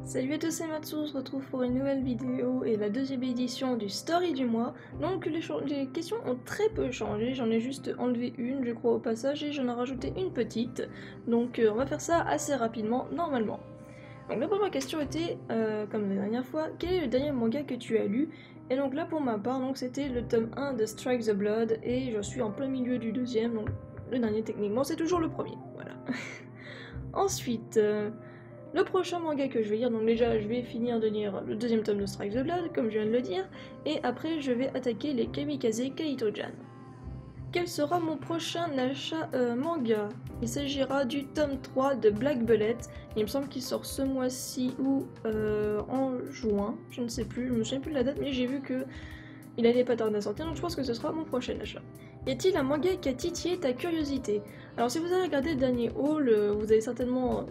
Salut à tous, c'est Matsu, on se retrouve pour une nouvelle vidéo et la deuxième édition du Story du mois. Donc les questions ont très peu changé, j'en ai juste enlevé une je crois au passage et j'en ai rajouté une petite. Donc on va faire ça assez rapidement normalement. Donc la première question était, comme la dernière fois, quel est le dernier manga que tu as lu? Et donc là pour ma part, c'était le tome 1 de Strike the Blood et je suis en plein milieu du deuxième, donc le dernier techniquement c'est toujours le premier, voilà. Ensuite, le prochain manga que je vais lire, donc déjà je vais finir de lire le deuxième tome de Strike the Blood, comme je viens de le dire, et après je vais attaquer les Kamikaze Kaito-jan. Quel sera mon prochain achat manga? Il s'agira du tome 3 de Black Bullet, il me semble qu'il sort ce mois-ci ou en juin, je ne sais plus, je me souviens plus de la date, mais j'ai vu que il allait pas tarder à sortir, donc je pense que ce sera mon prochain achat. Y a-t-il un manga qui a titillé ta curiosité? Alors si vous avez regardé le dernier haul, vous allez certainement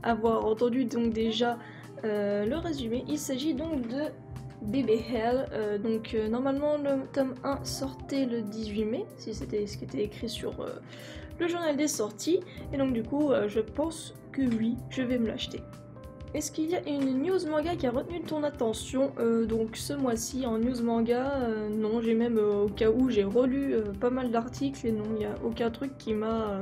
avoir entendu donc déjà le résumé. Il s'agit donc de Baby Hell. Normalement le tome 1 sortait le 18 mai, si c'était ce qui était écrit sur le journal des sorties. Et donc du coup je pense que oui, je vais me l'acheter. Est-ce qu'il y a une news manga qui a retenu ton attention? Donc ce mois-ci en news manga, non, j'ai même au cas où j'ai relu pas mal d'articles et non, il n'y a aucun truc qui m'a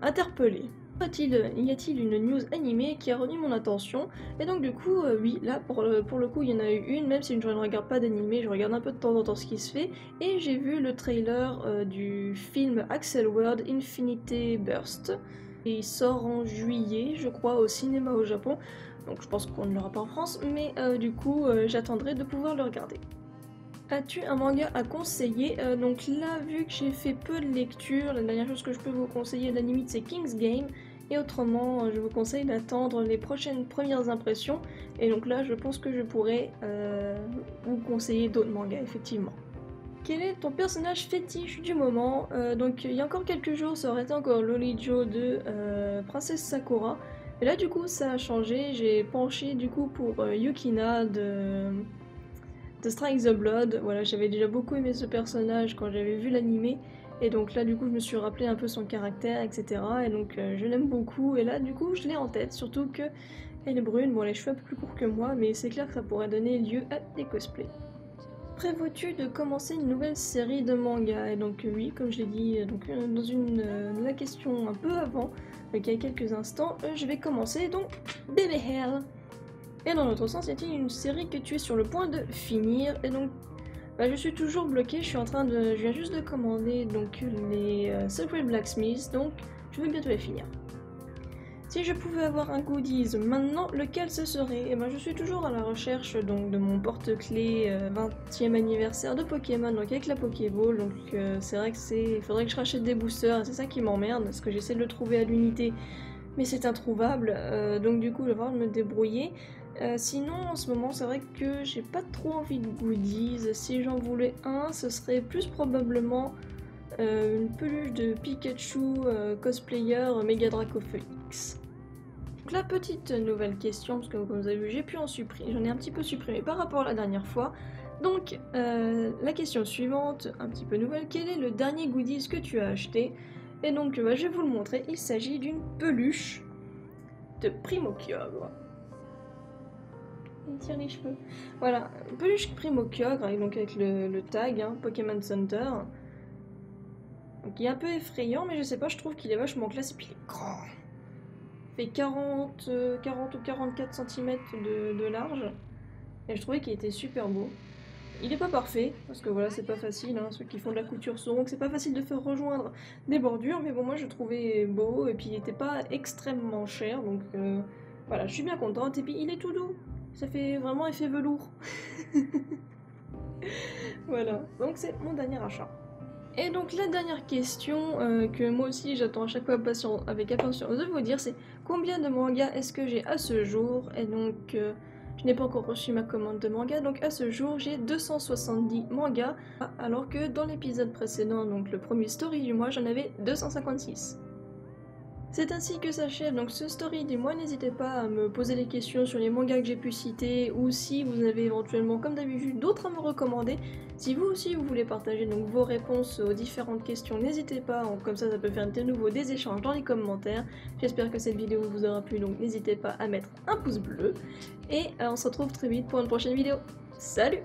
interpellée. Y a-t-il une news animée qui a retenu mon attention? Et donc du coup, oui, là pour le coup il y en a eu une, même si je ne regarde pas d'animé, je regarde un peu de temps en temps ce qui se fait, et j'ai vu le trailer du film Axel World Infinity Burst. Et il sort en juillet, je crois, au cinéma au Japon. Donc je pense qu'on ne l'aura pas en France, mais du coup, j'attendrai de pouvoir le regarder. As-tu un manga à conseiller? Donc là, vu que j'ai fait peu de lecture, la dernière chose que je peux vous conseiller à la limite, c'est King's Game. Et autrement, je vous conseille d'attendre les prochaines premières impressions. Et donc là, je pense que je pourrais vous conseiller d'autres mangas, effectivement. Quel est ton personnage fétiche du moment? Donc il y a encore quelques jours ça aurait été encore Lolijo de Princesse Sakura. Mais là du coup ça a changé, j'ai penché du coup pour Yukina de Strike the Blood. Voilà, j'avais déjà beaucoup aimé ce personnage quand j'avais vu l'animé. Et donc là du coup je me suis rappelé un peu son caractère, etc. Et donc je l'aime beaucoup et là du coup je l'ai en tête, surtout que elle est brune, bon elle a les cheveux un peu plus courts que moi, mais c'est clair que ça pourrait donner lieu à des cosplays. Prévois-tu de commencer une nouvelle série de mangas? Et donc oui, comme je l'ai dit dans la question un peu avant, il y a quelques instants, je vais commencer donc Baby Hell. Et dans l'autre sens, y a-t-il une série que tu es sur le point de finir? Et donc je suis toujours bloquée, je viens juste de commander donc les Secret Blacksmith, donc je vais bientôt les finir. Si je pouvais avoir un goodies maintenant, lequel ce serait? Et ben je suis toujours à la recherche donc de mon porte-clés 20e anniversaire de Pokémon, donc avec la Pokéball, donc c'est vrai que il faudrait que je rachète des boosters, c'est ça qui m'emmerde, parce que j'essaie de le trouver à l'unité, mais c'est introuvable, donc du coup je vais devoir me débrouiller. Sinon en ce moment c'est vrai que j'ai pas trop envie de goodies, si j'en voulais un, ce serait plus probablement une peluche de Pikachu cosplayer Mega Dracophoenix. Donc la petite nouvelle question, parce que comme vous avez vu, j'ai pu en supprimer, j'en ai un petit peu supprimé par rapport à la dernière fois. Donc la question suivante, un petit peu nouvelle, quel est le dernier goodies que tu as acheté? Et donc je vais vous le montrer, il s'agit d'une peluche de Primokyogre. Il tire les cheveux. Voilà, peluche Primokyogre, donc avec le tag Pokémon Center. Donc il est un peu effrayant, mais je sais pas, je trouve qu'il est vachement classe et puis il est grand. Il fait 40 ou 44 cm de large. Et je trouvais qu'il était super beau. Il est pas parfait, parce que voilà, c'est pas facile, ceux qui font de la couture sauront que c'est pas facile de faire rejoindre des bordures, mais bon, moi je le trouvais beau, et puis il était pas extrêmement cher, donc voilà, je suis bien contente, et puis il est tout doux, ça fait vraiment effet velours. Voilà, donc c'est mon dernier achat. Et donc la dernière question que moi aussi j'attends à chaque fois avec impatience de vous dire, c'est combien de mangas est-ce que j'ai à ce jour? Et donc je n'ai pas encore reçu ma commande de manga, donc à ce jour j'ai 270 mangas, alors que dans l'épisode précédent, donc le premier story du mois, j'en avais 256. C'est ainsi que s'achève donc ce story du mois. N'hésitez pas à me poser des questions sur les mangas que j'ai pu citer ou si vous avez éventuellement, comme d'habitude, d'autres à me recommander. Si vous aussi vous voulez partager donc vos réponses aux différentes questions, n'hésitez pas, comme ça peut faire de nouveau des échanges dans les commentaires. J'espère que cette vidéo vous aura plu, donc n'hésitez pas à mettre un pouce bleu. Et on se retrouve très vite pour une prochaine vidéo. Salut!